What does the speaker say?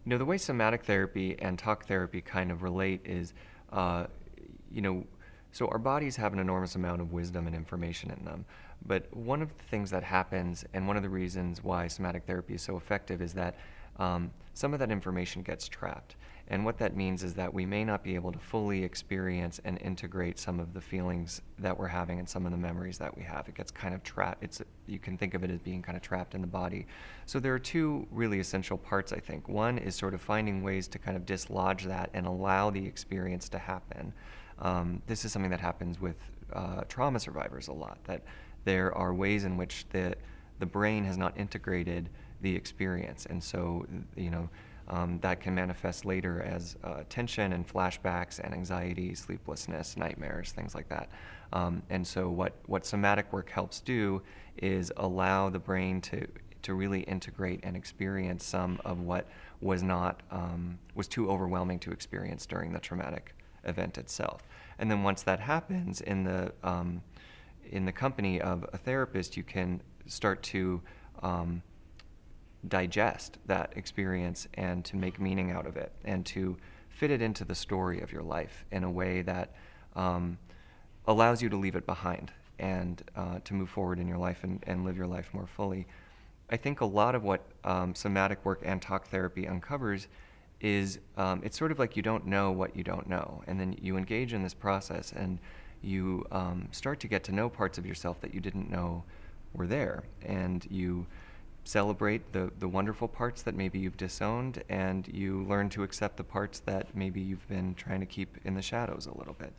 The way somatic therapy and talk therapy kind of relate is, uh, you know, so our bodies have an enormous amount of wisdom and information in them. But one of the things that happens, and one of the reasons why somatic therapy is so effective, is that some of that information gets trapped. And what that means is that we may not be able to fully experience and integrate some of the feelings that we're having and some of the memories that we have. It gets kind of trapped. You can think of it as being kind of trapped in the body. So there are two really essential parts, I think. One is sort of finding ways to kind of dislodge that and allow the experience to happen. This is something that happens with trauma survivors a lot, that there are ways in which the brain has not integrated the experience. And so, that can manifest later as tension and flashbacks and anxiety, sleeplessness, nightmares, things like that. And so what somatic work helps do is allow the brain to really integrate and experience some of what was too overwhelming to experience during the traumatic event itself. And then once that happens in the company of a therapist, you can start to digest that experience and to make meaning out of it and to fit it into the story of your life in a way that allows you to leave it behind and to move forward in your life and live your life more fully. I think a lot of what somatic work and talk therapy uncovers is it's sort of like you don't know what you don't know. And then you engage in this process and you start to get to know parts of yourself that you didn't know were there. And you celebrate the wonderful parts that maybe you've disowned, and you learn to accept the parts that maybe you've been trying to keep in the shadows a little bit.